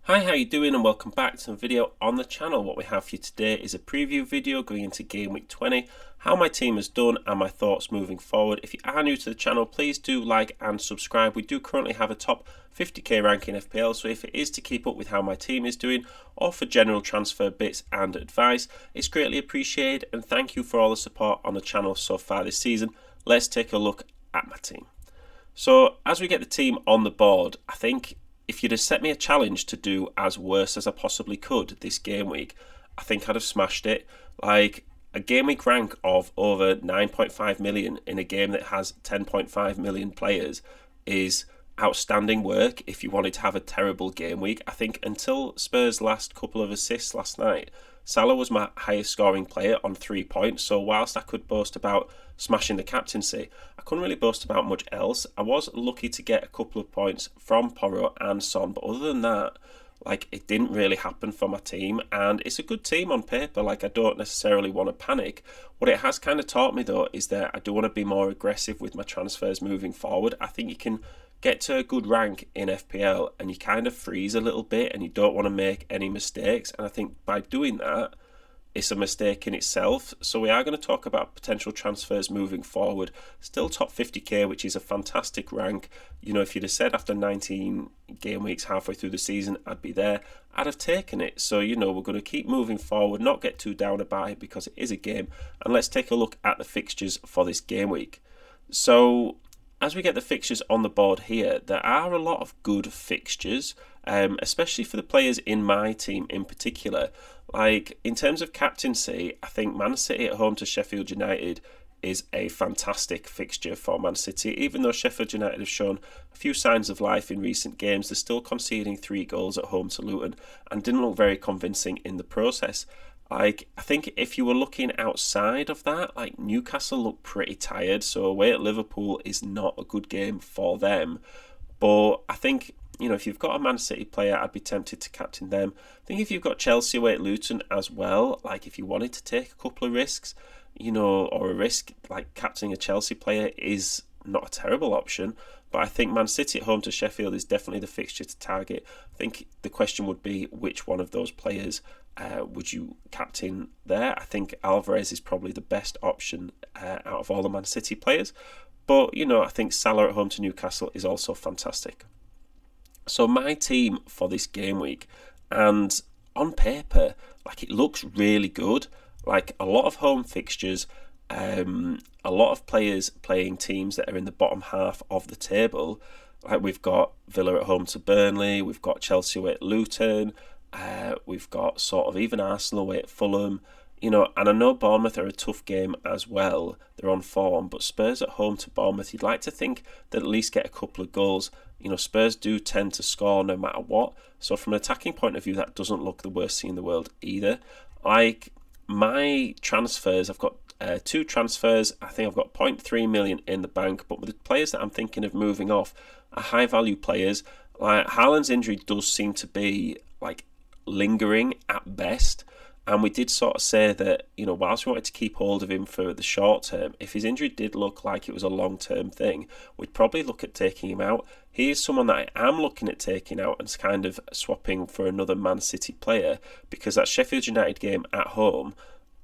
Hi, how you doing, and welcome back to a video on the channel. What we have for you today is a preview video going into Game Week 20, how my team has done and my thoughts moving forward. If you are new to the channel, please do like and subscribe. We do currently have a top 50k rank in FPL, so if it is to keep up with how my team is doing or for general transfer bits and advice, it's greatly appreciated, and thank you for all the support on the channel so far this season. Let's take a look at my team. So as we get the team on the board, I think if you'd have set me a challenge to do as worse as I possibly could this game week, I think I'd have smashed it. Like a game week rank of over 9.5 million in a game that has 10.5 million players is outstanding work if you wanted to have a terrible game week. I think until Spurs' last couple of assists last night, Salah was my highest scoring player on 3 points, so whilst I could boast about smashing the captaincy, I couldn't really boast about much else. I was lucky to get a couple of points from Porro and Son, but other than that, it didn't really happen for my team, and it's a good team on paper. I don't necessarily want to panic. What it has kind of taught me though is that I do want to be more aggressive with my transfers moving forward. I think you can get to a good rank in FPL and you kind of freeze a little bit and you don't want to make any mistakes, and I think by doing that it's a mistake in itself. So we are going to talk about potential transfers moving forward. Still top 50k, which is a fantastic rank. You know, if you'd have said after 19 game weeks halfway through the season I'd be there, I'd have taken it. So, you know, we're going to keep moving forward, not get too down about it because it is a game. And let's take a look at the fixtures for this game week. So as we get the fixtures on the board here, there are a lot of good fixtures, especially for the players in my team in particular. In terms of captaincy, I think Man City at home to Sheffield United is a fantastic fixture for Man City. Even though Sheffield United have shown a few signs of life in recent games, they're still conceding 3 goals at home to Luton and didn't look very convincing in the process. I think if you were looking outside of that, Newcastle look pretty tired, so away at Liverpool is not a good game for them. But I think, you know, if you've got a Man City player, I'd be tempted to captain them. I think if you've got Chelsea away at Luton as well, if you wanted to take a couple of risks, you know, or a risk like captaining a Chelsea player is not a terrible option. But I think Man City at home to Sheffield is definitely the fixture to target. I think the question would be which one of those players would you captain there? I think Alvarez is probably the best option out of all the Man City players. But, you know, I think Salah at home to Newcastle is also fantastic. So my team for this game week, and on paper, it looks really good. A lot of home fixtures, a lot of players playing teams that are in the bottom half of the table. We've got Villa at home to Burnley, we've got Chelsea away at Luton, we've got sort of even Arsenal away at Fulham. You know, and I know Bournemouth are a tough game as well. They're on form, but Spurs at home to Bournemouth, you'd like to think they'd at least get a couple of goals. You know, Spurs do tend to score no matter what. So from an attacking point of view, that doesn't look the worst thing in the world either. My transfers, I've got 2 transfers. I think I've got 0.3 million in the bank, but with the players that I'm thinking of moving off are high value players. Haaland's injury does seem to be lingering at best. And we did sort of say that, you know, whilst we wanted to keep hold of him for the short term, if his injury did look like it was a long-term thing, we'd probably look at taking him out. He is someone that I am looking at taking out and kind of swapping for another Man City player, because that Sheffield United game at home,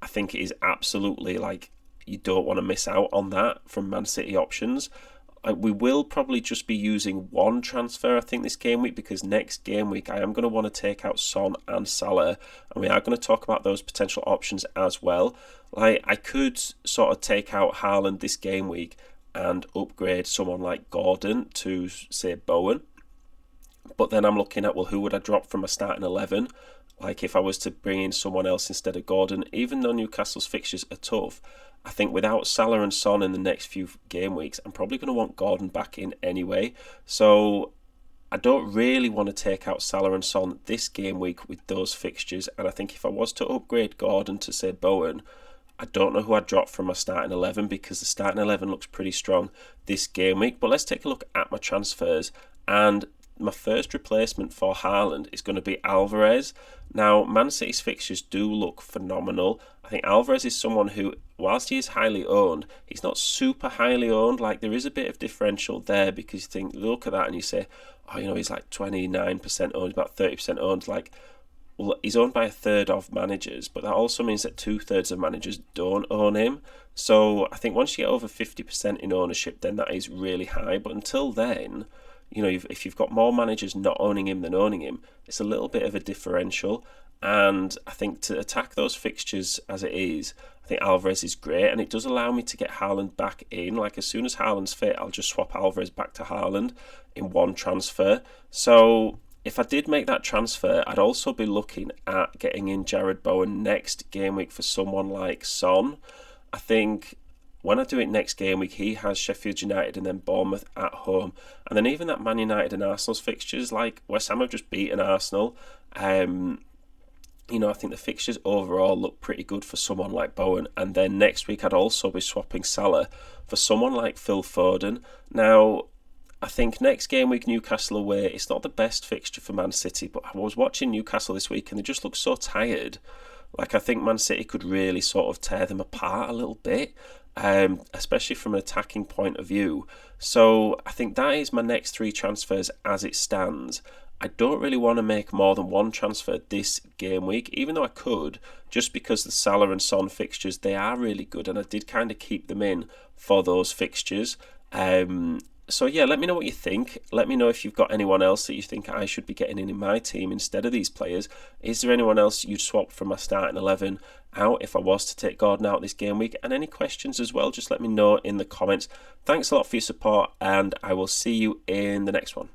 I think it is absolutely you don't want to miss out on that from Man City options. We will probably just be using one transfer, I think, this game week, because next game week I am going to want to take out Son and Salah, and we are going to talk about those potential options as well. I could sort of take out Haaland this game week and upgrade someone like Gordon to, say, Bowen. But then I'm looking at, well, who would I drop from a starting 11? If I was to bring in someone else instead of Gordon, even though Newcastle's fixtures are tough, I think without Salah and Son in the next few game weeks, I'm probably going to want Gordon back in anyway. So I don't really want to take out Salah and Son this game week with those fixtures. And I think if I was to upgrade Gordon to, say, Bowen, I don't know who I'd drop from my starting 11, because the starting 11 looks pretty strong this game week. But let's take a look at my transfers. And my first replacement for Haaland is going to be Alvarez. Now, Man City's fixtures do look phenomenal. I think Alvarez is someone who, whilst he is highly owned, he's not super highly owned. Like, there is a bit of differential there because you think, look at that and you say, oh, he's like 29% owned, about 30% owned. Like, well, he's owned by a third of managers, but that also means that 2/3 of managers don't own him. So I think once you get over 50% in ownership, then that is really high. But until then, if you've got more managers not owning him than owning him, it's a little bit of a differential. And I think to attack those fixtures as it is, I think Alvarez is great, and it does allow me to get Haaland back in. Like, as soon as Haaland's fit, I'll just swap Alvarez back to Haaland in one transfer. So if I did make that transfer, I'd also be looking at getting in Jared Bowen next game week for someone like Son. I think when I do it next game week, he has Sheffield United and then Bournemouth at home. And then even that Man United and Arsenal's fixtures, like West Ham have just beaten Arsenal. I think the fixtures overall look pretty good for someone like Bowen. And then next week, I'd also be swapping Salah for someone like Phil Foden. Now, I think next game week, Newcastle away, it's not the best fixture for Man City, but I was watching Newcastle this week and they just look so tired. Like, I think Man City could really sort of tear them apart a little bit, especially from an attacking point of view. So I think that is my next 3 transfers as it stands. I don't really want to make more than 1 transfer this game week, even though I could, just because the Salah and Son fixtures, they are really good, and I did kind of keep them in for those fixtures. So yeah, let me know what you think. Let me know if you've got anyone else that you think I should be getting in my team instead of these players. Is there anyone else you'd swap from my starting 11 out if I was to take Gordon out this game week? And any questions as well, just let me know in the comments. Thanks a lot for your support, and I will see you in the next one.